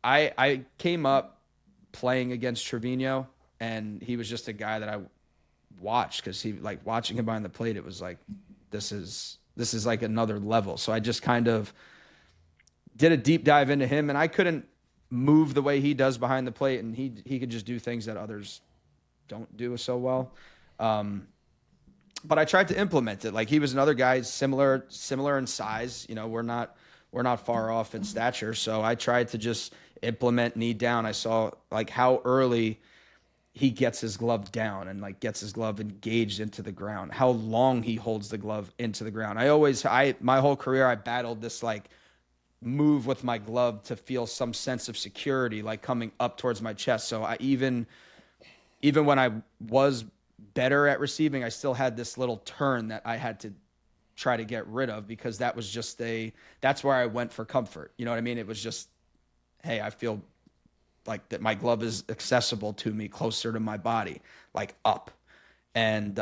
I came up playing against Tavinho, and he was just a guy that I watched because he like watching him behind the plate. It was like this is like another level. So I just kind of did a deep dive into him, and I couldn't move the way he does behind the plate, and he could just do things that others don't do so well. But I tried to implement it. Like he was another guy similar in size. You know, we're not far off in stature. So I tried to just implement knee down. I saw like how early he gets his glove down and like gets his glove engaged into the ground, how long he holds the glove into the ground. My whole career, I battled this like move with my glove to feel some sense of security, like coming up towards my chest. So I even when I was better at receiving, I still had this little turn that I had to try to get rid of because that was just that's where I went for comfort. You know what I mean? It was just, hey, I feel like that my glove is accessible to me, closer to my body, like up. And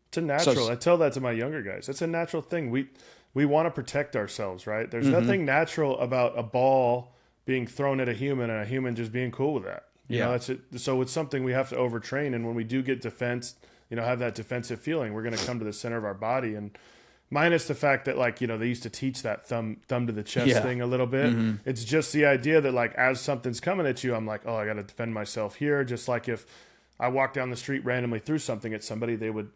It's a natural. I tell that to my younger guys. It's a natural thing. We want to protect ourselves, right? There's nothing natural about a ball being thrown at a human and a human just being cool with that. You know, that's it. So it's something we have to overtrain. And when we do get defense, have that defensive feeling, we're going to come to the center of our body. And minus the fact that, like, they used to teach that thumb to the chest thing a little bit. It's just the idea that, like, as something's coming at you, I'm like, oh, I got to defend myself here. Just like if I walk down the street randomly threw something at somebody, they would,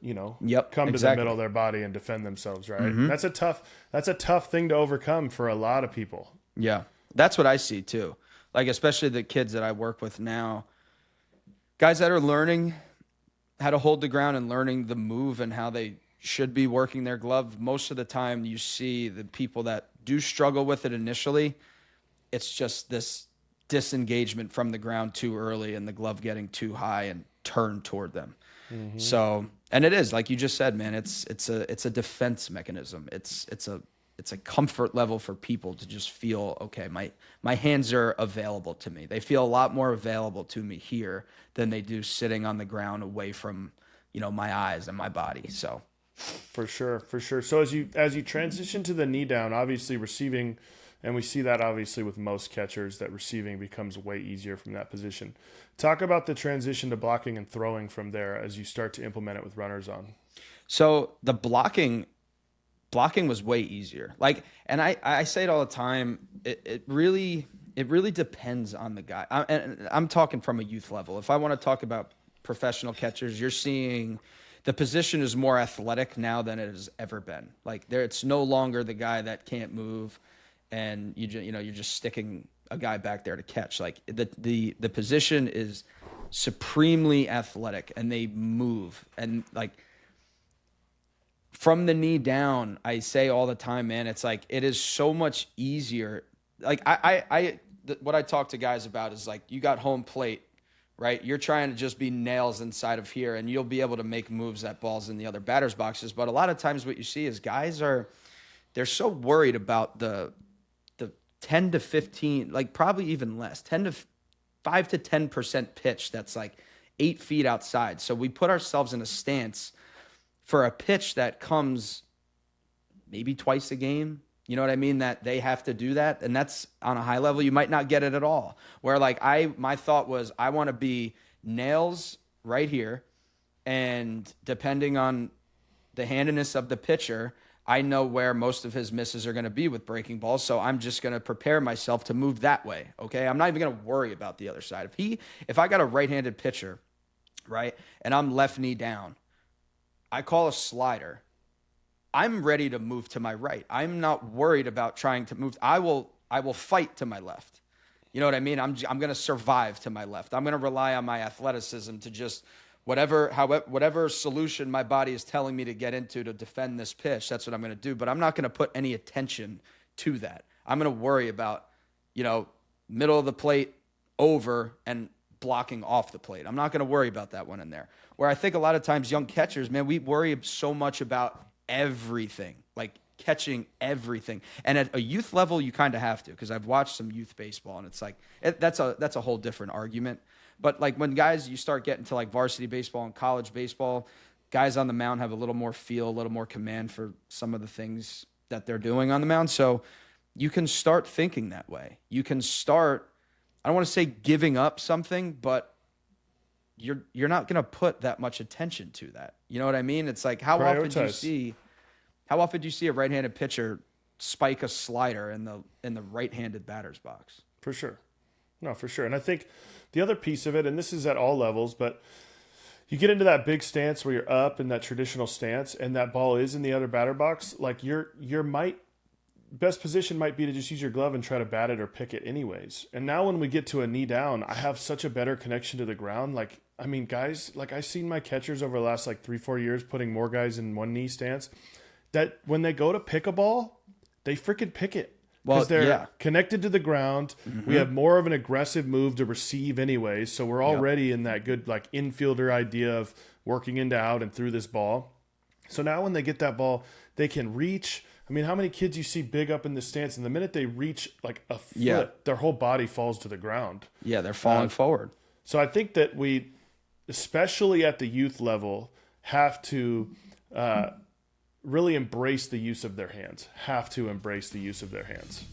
come to the middle of their body and defend themselves, right? That's a tough thing to overcome for a lot of people. Yeah, that's what I see too. Like, especially the kids that I work with now, guys that are learning how to hold the ground and learning the move and how they should be working their glove. Most of the time you see the people that do struggle with it initially, it's just this disengagement from the ground too early and the glove getting too high and turned toward them. So, and it is, like you just said, man, it's a defense mechanism. It's a comfort level for people to just feel, okay, my hands are available to me. They feel a lot more available to me here than they do sitting on the ground away from, my eyes and my body. So for sure. So as you transition to the knee down, obviously receiving, and we see that obviously with most catchers, that receiving becomes way easier from that position. Talk about the transition to blocking and throwing from there as you start to implement it with runners on. So the blocking was way easier. Like, and I say it all the time. It really depends on the guy. And I'm talking from a youth level. If I want to talk about professional catchers, you're seeing the position is more athletic now than it has ever been. Like it's no longer the guy that can't move, and you're just sticking a guy back there to catch. Like the position is supremely athletic, and they move, and like from the knee down, I say all the time, man, it's like it is so much easier. Like what I talk to guys about is like, you got home plate, right? You're trying to just be nails inside of here, and you'll be able to make moves at balls in the other batter's boxes. But a lot of times what you see is guys they're so worried about the 10 to 15, like probably even less, 5 to 10% pitch that's like 8 feet outside. So we put ourselves in a stance for a pitch that comes maybe twice a game. You know what I mean? That they have to do that. And that's on a high level. You might not get it at all. Where like my thought was, I want to be nails right here. And depending on the handiness of the pitcher, I know where most of his misses are going to be with breaking balls. So I'm just going to prepare myself to move that way. Okay. I'm not even going to worry about the other side. If I got a right-handed pitcher, right, and I'm left knee down, I call a slider, I'm ready to move to my right. I'm not worried about trying to move. I will fight to my left. You know what I mean? I'm going to survive to my left. I'm going to rely on my athleticism to just whatever solution my body is telling me to get into to defend this pitch. That's what I'm going to do. But I'm not going to put any attention to that. I'm going to worry about, middle of the plate, over, and blocking off the plate. I'm not going to worry about that one in there. Where I think a lot of times young catchers, man, we worry so much about everything, like catching everything. And at a youth level, you kind of have to, because I've watched some youth baseball, and it's like that's a whole different argument. But like when you start getting to like varsity baseball and college baseball, guys on the mound have a little more feel, a little more command for some of the things that they're doing on the mound. So you can start thinking that way. You can start I don't want to say giving up something, but you're not going to put that much attention to that. You know what I mean? It's like how often do you see a right-handed pitcher spike a slider in the right-handed batter's box? For sure. No, for sure. And I think the other piece of it, and this is at all levels, but you get into that big stance where you're up in that traditional stance and that ball is in the other batter box, like your best position might be to just use your glove and try to bat it or pick it anyways. And now when we get to a knee down, I have such a better connection to the ground. Like, I mean, guys, like I've seen my catchers over the last like 3-4 years putting more guys in one knee stance that when they go to pick a ball, they freaking pick it. Because they're connected to the ground. Mm-hmm. We have more of an aggressive move to receive anyways. So we're already in that good like infielder idea of working into out and through this ball. So now when they get that ball, they can reach. I mean, how many kids you see big up in the stance, and the minute they reach like a foot, their whole body falls to the ground. Yeah, they're falling forward. So I think that we, especially at the youth level, have to really embrace the use of their hands. Have to embrace the use of their hands.